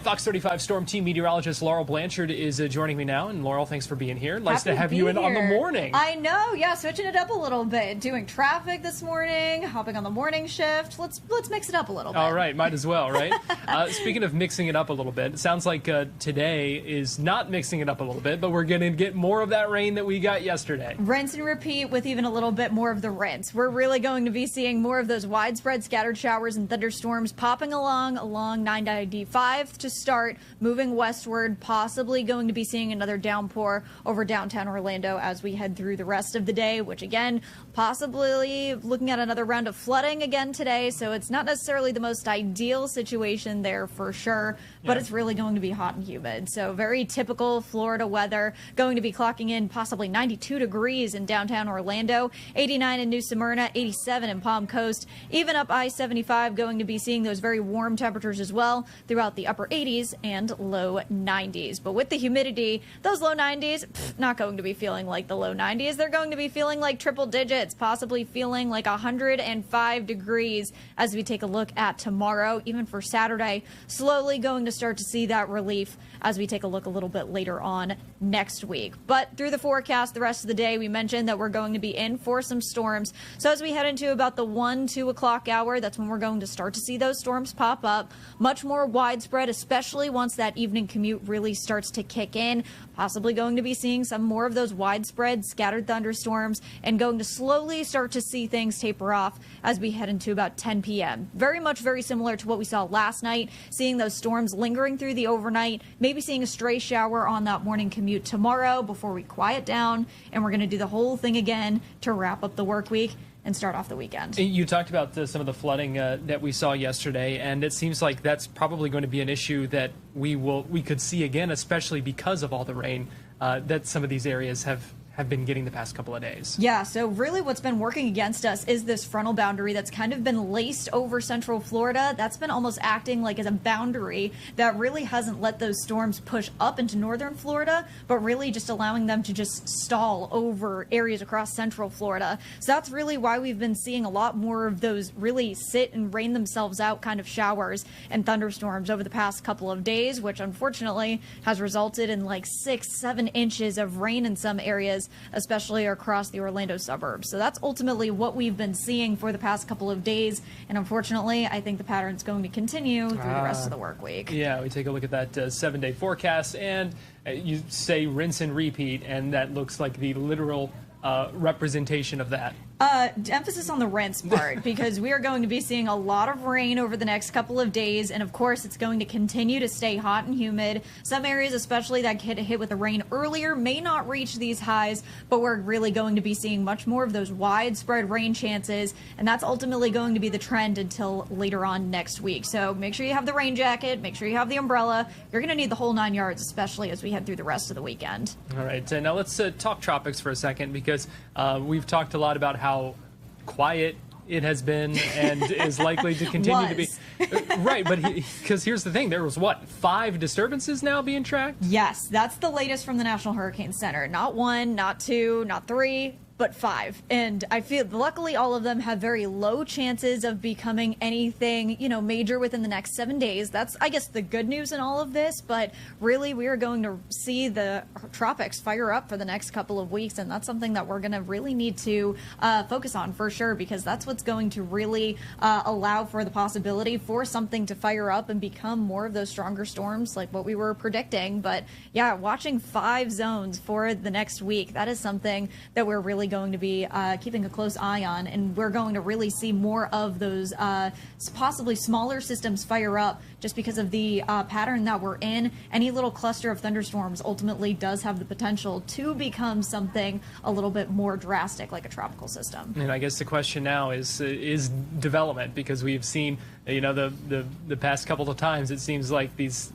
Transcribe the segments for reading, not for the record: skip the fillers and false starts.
Fox 35 Storm Team meteorologist Laurel Blanchard is joining me now. And Laurel, thanks for being here. Nice to have you in on the morning. I know, yeah, switching it up a little bit. Doing traffic this morning, hopping on the morning shift. Let's mix it up a little bit. All right, might as well, right? Speaking of mixing it up a little bit, it sounds like today is not mixing it up a little bit, but we're going to get more of that rain that we got yesterday. Rinse and repeat with even a little bit more of the rinse. We're really going to be seeing more of those widespread scattered showers and thunderstorms popping along 995 to start, moving westward, possibly going to be seeing another downpour over downtown Orlando as we head through the rest of the day, which again, possibly looking at another round of flooding again today. So it's not necessarily the most ideal situation there for sure, but it's really going to be hot and humid. So very typical Florida weather, going to be clocking in possibly 92 degrees in downtown Orlando, 89 in New Smyrna, 87 in Palm Coast, even up I-75, going to be seeing those very warm temperatures as well throughout the upper 80s and low 90s. But with the humidity, those low 90s, not going to be feeling like the low 90s. They're going to be feeling like triple digits, possibly feeling like 105 degrees as we take a look at tomorrow. Even for Saturday, slowly going to start to see that relief as we take a look a little bit later on next week. But through the forecast, the rest of the day, we mentioned that we're going to be in for some storms. So as we head into about the 1-2 o'clock hour, that's when we're going to start to see those storms pop up. Much more widespread, especially once that evening commute really starts to kick in. Possibly going to be seeing some more of those widespread scattered thunderstorms and going to slowly start to see things taper off as we head into about 10 p.m. Very similar to what we saw last night, seeing those storms lingering through the overnight, maybe seeing a stray shower on that morning commute tomorrow before we quiet down, and we're going to do the whole thing again to wrap up the work week and start off the weekend. You talked about some of the flooding that we saw yesterday, and it seems like that's probably going to be an issue that we could see again, especially because of all the rain that some of these areas have been getting the past couple of days. Yeah, so really what's been working against us is this frontal boundary that's kind of been laced over central Florida. That's been almost acting like as a boundary that really hasn't let those storms push up into northern Florida, but really just allowing them to just stall over areas across central Florida. So that's really why we've been seeing a lot more of those really sit and rain themselves out kind of showers and thunderstorms over the past couple of days, which unfortunately has resulted in like 6-7 inches of rain in some areas, especially across the Orlando suburbs. So that's ultimately what we've been seeing for the past couple of days. And unfortunately, I think the pattern's going to continue through the rest of the work week. Yeah, we take a look at that 7-day forecast, and you say rinse and repeat, and that looks like the literal representation of that. Emphasis on the rinse part, because we are going to be seeing a lot of rain over the next couple of days, and of course it's going to continue to stay hot and humid. Some areas, especially that get hit with the rain earlier, may not reach these highs, but we're really going to be seeing much more of those widespread rain chances, and that's ultimately going to be the trend until later on next week. So make sure you have the rain jacket, make sure you have the umbrella. You're going to need the whole 9 yards, especially as we head through the rest of the weekend. All right, now let's talk tropics for a second, because we've talked a lot about how quiet it has been and is likely to continue to be. Right, but because here's the thing, there was, 5 disturbances now being tracked? Yes, that's the latest from the National Hurricane Center. Not 1, not 2, not 3, but 5. And I feel luckily all of them have very low chances of becoming anything, major within the next 7 days. That's, I guess, the good news in all of this. But really, we are going to see the tropics fire up for the next couple of weeks. And that's something that we're going to really need to focus on for sure, because that's what's going to really allow for the possibility for something to fire up and become more of those stronger storms like what we were predicting. But yeah, watching 5 zones for the next week, that is something that we're really going to be keeping a close eye on, and we're going to really see more of those possibly smaller systems fire up just because of the pattern that we're in. Any little cluster of thunderstorms ultimately does have the potential to become something a little bit more drastic, like a tropical system. And I guess the question now is development, because we've seen, the past couple of times it seems like these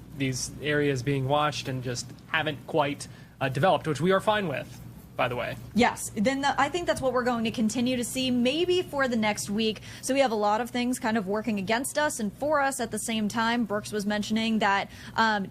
areas being watched and just haven't quite developed, which we are fine with, by the way. Yes, then I think that's what we're going to continue to see maybe for the next week. So we have a lot of things kind of working against us and for us at the same time. Brooks was mentioning that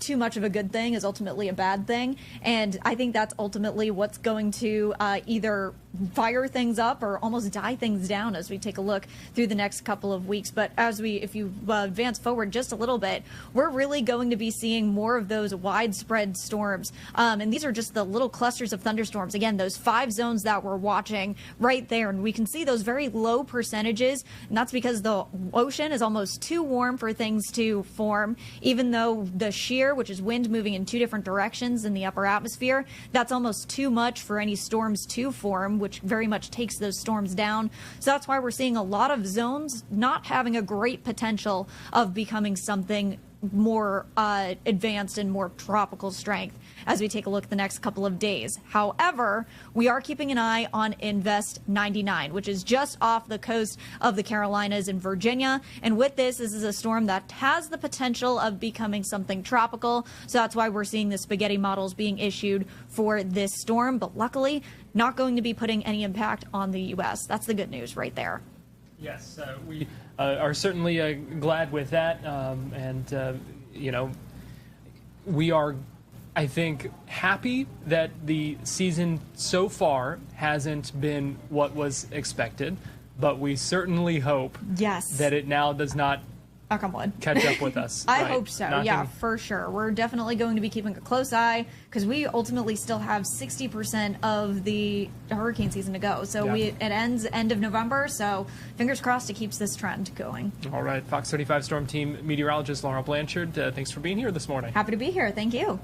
too much of a good thing is ultimately a bad thing. And I think that's ultimately what's going to either fire things up or almost die things down as we take a look through the next couple of weeks. But if you advance forward just a little bit, we're really going to be seeing more of those widespread storms. And these are just the little clusters of thunderstorms. Again, those 5 zones that we're watching right there. And we can see those very low percentages. And that's because the ocean is almost too warm for things to form, even though the shear, which is wind moving in 2 different directions in the upper atmosphere, that's almost too much for any storms to form, which very much takes those storms down. So that's why we're seeing a lot of zones not having a great potential of becoming something more advanced and more tropical strength as we take a look at the next couple of days. However, we are keeping an eye on Invest 99, which is just off the coast of the Carolinas and Virginia. And with this is a storm that has the potential of becoming something tropical. So that's why we're seeing the spaghetti models being issued for this storm. But luckily, not going to be putting any impact on the U.S. That's the good news right there. Yes, we are certainly glad with that. We are, I think, happy that the season so far hasn't been what was expected, but we certainly hope that it now does not catch up with us. I hope so. Yeah, for sure. We're definitely going to be keeping a close eye because we ultimately still have 60% of the hurricane season to go. So it ends end of November. So fingers crossed it keeps this trend going. All right. Fox 35 Storm Team meteorologist Laurel Blanchard, thanks for being here this morning. Happy to be here. Thank you.